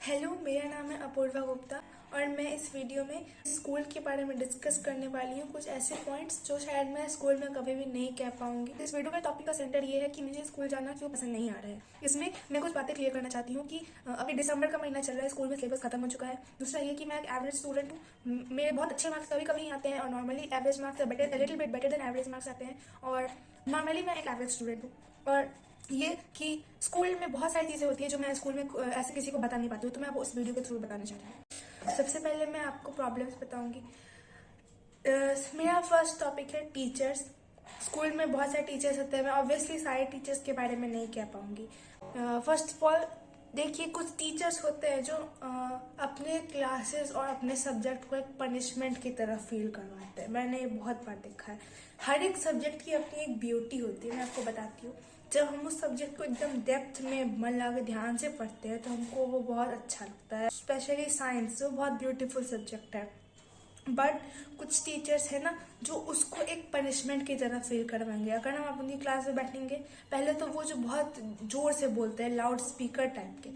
Hello, मेरा नाम है अपूर्वा गुप्ता और मैं इस वीडियो में स्कूल के बारे में डिस्कस करने वाली हूँ। कुछ ऐसे पॉइंट्स जो शायद मैं स्कूल में कभी भी नहीं कह पाऊंगी। इस वीडियो का टॉपिक का सेंटर ये है कि मुझे स्कूल जाना क्यों पसंद नहीं आ रहा है। इसमें मैं कुछ बातें क्लियर करना चाहती हूँ कि अभी दिसंबर का महीना चल रहा है, स्कूल में सिलेबस खत्म हो चुका है। दूसरा ये कि मैं एक एवरेज स्टूडेंट हूँ, मेरे बहुत अच्छे मार्क्स कभी कभी आते हैं और normally average marks little bit better than average marks आते हैं और नॉर्मली मैं एक एवरेज स्टूडेंट हूँ। और ये कि स्कूल में बहुत सारी चीज़ें होती है जो मैं स्कूल में ऐसे किसी को बता नहीं पाती हूँ, तो मैं आपको इस वीडियो के थ्रू बताना चाहती हूँ। सबसे पहले मैं आपको प्रॉब्लम्स बताऊंगी। मेरा फर्स्ट टॉपिक है टीचर्स। स्कूल में बहुत सारे टीचर्स होते हैं, मैं ऑब्वियसली सारे टीचर्स के बारे में नहीं कह पाऊंगी। फर्स्ट ऑफ ऑल देखिए, कुछ टीचर्स होते हैं जो अपने क्लासेस और अपने सब्जेक्ट को एक पनिशमेंट की तरह फील करवाते हैं। मैंने ये बहुत बार देखा है। हर एक सब्जेक्ट की अपनी एक ब्यूटी होती है, मैं आपको बताती हूँ। जब हम उस सब्जेक्ट को एकदम डेप्थ में मन लगा के ध्यान से पढ़ते हैं तो हमको वो बहुत अच्छा लगता है। स्पेशली साइंस वो बहुत ब्यूटीफुल सब्जेक्ट है, बट कुछ टीचर्स है ना जो उसको एक पनिशमेंट की तरह फील करवाएंगे। अगर हम अपनी क्लास में बैठेंगे, पहले तो वो जो बहुत जोर से बोलते हैं, लाउड स्पीकर टाइप के,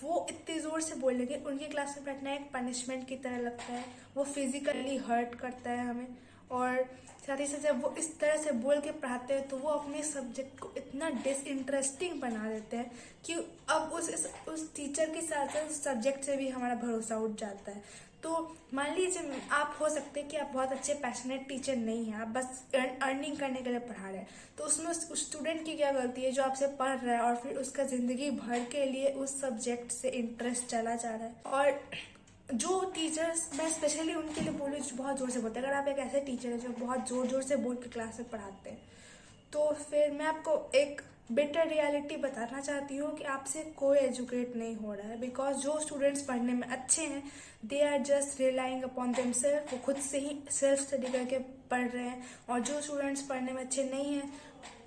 वो इतनी जोर से बोलेंगे, उनकी क्लास में बैठना एक पनिशमेंट की तरह लगता है। वो फिजिकली हर्ट करता है हमें। और साथ ही साथ जब वो इस तरह से बोल के पढ़ाते हैं तो वो अपने सब्जेक्ट को इतना डिसइंटरेस्टिंग बना देते हैं कि अब उस टीचर के साथ साथ सब्जेक्ट से भी हमारा भरोसा उठ जाता है। तो मान लीजिए आप हो सकते हैं कि आप बहुत अच्छे पैशनेट टीचर नहीं हैं, आप बस अर्निंग करने के लिए पढ़ा रहे हैं, तो उसमें उस स्टूडेंट की क्या गलती है जो आपसे पढ़ रहा है और फिर उसका जिंदगी भर के लिए उस सब्जेक्ट से इंटरेस्ट चला जा रहा है। और जो टीचर्स, मैं स्पेशली उनके लिए बोलूँ जो बहुत जोर से बोलते हैं, अगर आप एक ऐसे टीचर है जो बहुत जोर जोर से बोल के क्लास में पढ़ाते हैं, तो फिर मैं आपको एक बेटर रियलिटी बताना चाहती हूँ कि आपसे कोई एजुकेट नहीं हो रहा है। बिकॉज जो स्टूडेंट्स पढ़ने में अच्छे हैं, they are just relying upon themselves, वो खुद से ही सेल्फ स्टडी करके पढ़ रहे हैं। और जो स्टूडेंट्स पढ़ने में अच्छे नहीं हैं,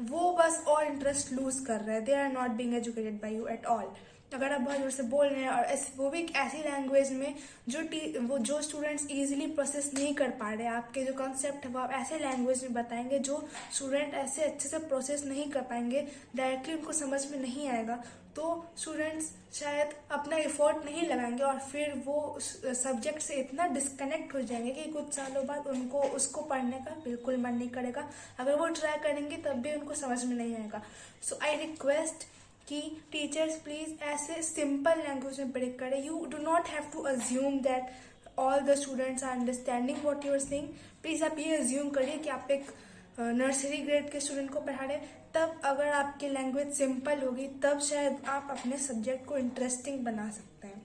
वो बस और इंटरेस्ट लूज कर रहे हैं। They are not being educated by you at all. अगर आप बहुत जोर से बोल रहे हैं और वो भी एक ऐसी लैंग्वेज में जो स्टूडेंट्स इजीली प्रोसेस नहीं कर पा रहे हैं, आपके जो कॉन्सेप्ट है वो आप ऐसे लैंग्वेज में बताएंगे जो स्टूडेंट ऐसे अच्छे से प्रोसेस नहीं कर पाएंगे, डायरेक्टली उनको समझ में नहीं आएगा, तो स्टूडेंट्स शायद अपना एफर्ट नहीं लगाएंगे और फिर वो सब्जेक्ट से इतना डिस्कनेक्ट हो जाएंगे कि कुछ सालों बाद उनको उसको पढ़ने का बिल्कुल मन नहीं करेगा। अगर वो ट्राई करेंगे तब भी उनको समझ में नहीं आएगा। सो आई रिक्वेस्ट कि टीचर्स प्लीज ऐसे सिंपल लैंग्वेज में ब्रेक करें। You do not have to assume that all the students are understanding what you are saying. Please आप ये अज्यूम करिए कि आप एक नर्सरी ग्रेड के स्टूडेंट को पढ़ा रहे हैं। तब अगर आपकी लैंग्वेज सिंपल होगी तब शायद आप अपने सब्जेक्ट को इंटरेस्टिंग बना सकते हैं।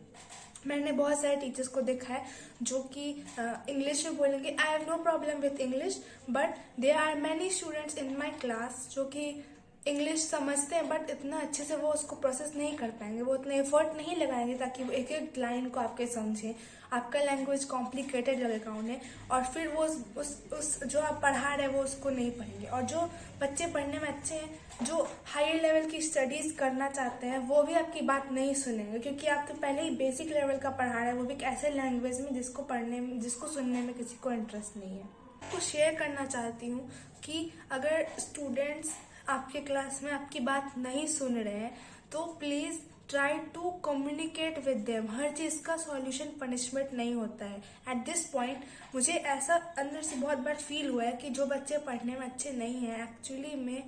मैंने बहुत सारे टीचर्स को देखा है जो कि इंग्लिश में बोलेंगे। I have no problem with English, but there are many students in my class जो कि इंग्लिश समझते हैं बट इतना अच्छे से वो उसको प्रोसेस नहीं कर पाएंगे, वो उतना एफर्ट नहीं लगाएंगे ताकि वो एक एक लाइन को आपके समझें। आपका लैंग्वेज कॉम्प्लिकेटेड लगेगा उन्हें और फिर वो उस जो आप पढ़ा रहे हैं वो उसको नहीं पढ़ेंगे। और जो बच्चे पढ़ने में अच्छे हैं, जो हायर लेवल की स्टडीज करना चाहते हैं, वो भी आपकी बात नहीं सुनेंगे क्योंकि आप तो पहले ही बेसिक लेवल का पढ़ा रहे हैं, वो भी एक ऐसे लैंग्वेज में जिसको सुनने में किसी को इंटरेस्ट नहीं है। आपको शेयर करना चाहती हूँ कि अगर स्टूडेंट्स आपके क्लास में आपकी बात नहीं सुन रहे हैं तो please try to communicate with them. हर चीज का सॉल्यूशन पनिशमेंट नहीं होता है। एट दिस पॉइंट मुझे ऐसा अंदर से बहुत बार फील हुआ है कि जो बच्चे पढ़ने में अच्छे नहीं हैं, एक्चुअली में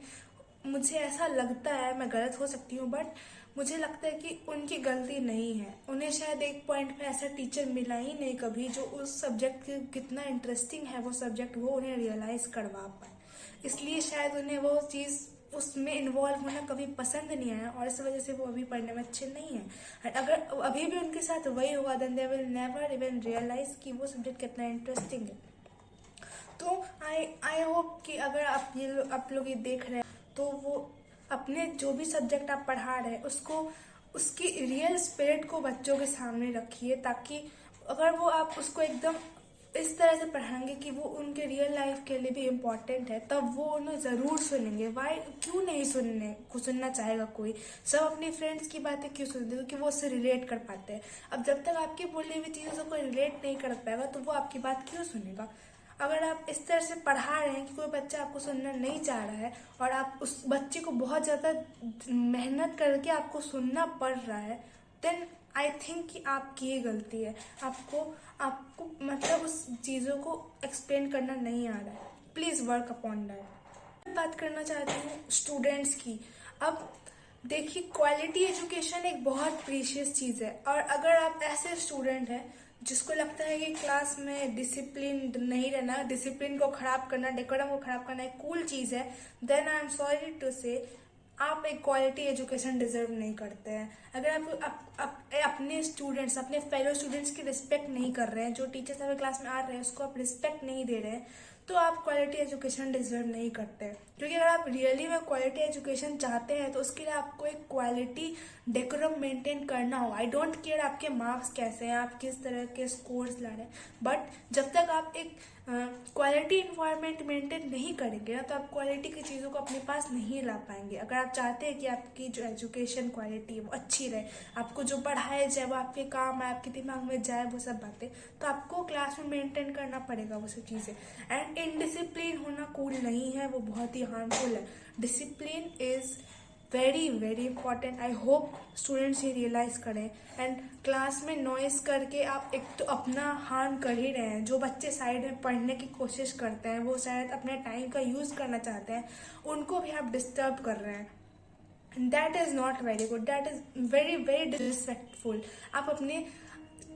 मुझे ऐसा लगता है, मैं गलत हो सकती हूँ, बट मुझे लगता है कि उनकी गलती नहीं है। उन्हें शायद एक पॉइंट पे ऐसा टीचर मिला ही नहीं कभी जो उस सब्जेक्ट के कितना इंटरेस्टिंग है वो सब्जेक्ट, वो उन्हें रियलाइज करवा पाए। इसलिए शायद उन्हें वो चीज़ उसमें इन्वॉल्व होना कभी पसंद नहीं आया और इस वजह से वो अभी पढ़ने में अच्छे नहीं हैं। अगर अभी भी उनके साथ वही होगा then they will never even realise कि वो सब्जेक्ट कितना इंटरेस्टिंग है। तो आई होप कि अगर आप लोग ये देख रहे हैं तो वो अपने जो भी सब्जेक्ट आप पढ़ा रहे हैं उसकी रियल स्पिरिट को बच्चों के सामने रखिए, ताकि अगर वो आप उसको एकदम इस तरह से पढ़ाएंगे कि वो उनके रियल लाइफ के लिए भी इम्पोर्टेंट है, तब वो उन्हें ज़रूर सुनेंगे। क्यों नहीं सुनना चाहेगा कोई? सब अपने फ्रेंड्स की बातें क्यों सुनते? क्योंकि वो उससे रिलेट कर पाते हैं। अब जब तक आपकी बोली हुई चीज़ों से कोई रिलेट नहीं कर पाएगा तो वो आपकी बात क्यों सुनेगा? अगर आप इस तरह से पढ़ा रहे हैं कि कोई बच्चा आपको सुनना नहीं चाह रहा है और आप उस बच्चे को बहुत ज़्यादा मेहनत करके आपको सुनना पड़ रहा है, देन आई थिंक कि आपकी ये गलती है, आपको आपको मतलब उस चीज़ों को एक्सप्लेन करना नहीं आ रहा है। Please work upon that. बात करना चाहती हूँ स्टूडेंट्स की। अब देखिए, क्वालिटी एजुकेशन एक बहुत प्रीशियस चीज़ है, और अगर आप ऐसे स्टूडेंट हैं जिसको लगता है कि क्लास में डिसिप्लिन नहीं रहना, डिसिप्लिन को ख़राब करना, डेकोरम को ख़राब करना एक कूल चीज़ है, then I am sorry to say आप एक क्वालिटी एजुकेशन डिजर्व नहीं करते हैं। अगर आप अपने स्टूडेंट्स, अपने फेलो स्टूडेंट्स की रिस्पेक्ट नहीं कर रहे हैं, जो टीचर्स आपके क्लास में आ रहे हैं उसको आप रिस्पेक्ट नहीं दे रहे हैं, तो आप क्वालिटी एजुकेशन डिजर्व नहीं करते। क्योंकि अगर आप रियली में क्वालिटी एजुकेशन चाहते हैं तो उसके लिए आपको एक क्वालिटी डेकोरम मेंटेन करना हो। आई डोंट केयर आपके मार्क्स कैसे हैं, आप किस तरह के स्कोर्स ला रहे हैं, बट जब तक आप एक क्वालिटी इन्वायरमेंट मेंटेन नहीं करेंगे ना, तो आप क्वालिटी की चीज़ों को अपने पास नहीं ला पाएंगे। अगर आप चाहते हैं कि आपकी जो एजुकेशन क्वालिटी है वो अच्छी रहे, आपको जो पढ़ाया जाए वो आपके काम आए, आपके दिमाग में जाए वो सब बातें, तो आपको क्लास में मेंटेन करना पड़ेगा वो सब चीज़ें। एंड इनडिसिप्लिन होना कूल नहीं है, वो बहुत ही हार्मफुल है। Discipline is very very important. I hope students ये रियलाइज़ करें। एंड क्लास में नॉइस करके आप एक तो अपना हार्म कर ही रहे हैं। जो बच्चे साइड में पढ़ने की कोशिश करते हैं, वो शायद अपने टाइम का यूज़ करना चाहते हैं, उनको भी आप डिस्टर्ब कर रहे हैं। That is not very good, that is very very disrespectful. आप अपने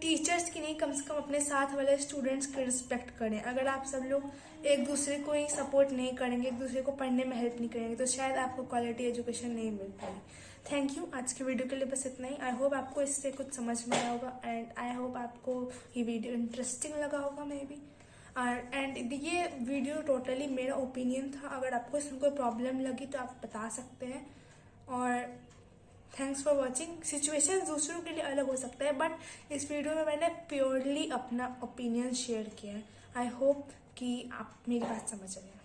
टीचर्स की नहीं, कम से कम अपने साथ वाले स्टूडेंट्स की रिस्पेक्ट करें। अगर आप सब लोग एक दूसरे को ही सपोर्ट नहीं करेंगे, एक दूसरे को पढ़ने में हेल्प नहीं करेंगे, तो शायद आपको क्वालिटी एजुकेशन नहीं मिल पाएगी। Thank you. आज के वीडियो के लिए बस इतना ही। आई होप आपको इससे कुछ समझ में आया होगा, एंड आई होप आपको ये वीडियो इंटरेस्टिंग लगा होगा मे बी। एंड ये वीडियो टोटली मेरा ओपिनियन था। अगर आपको इसमें कोई प्रॉब्लम लगी तो आप बता सकते हैं। और थैंक्स फॉर वॉचिंग। सिचुएशन दूसरों के लिए अलग हो सकता है, बट इस वीडियो में मैंने प्योरली अपना ओपिनियन शेयर किया है। आई होप कि आप मेरी बात समझ रहे हैं।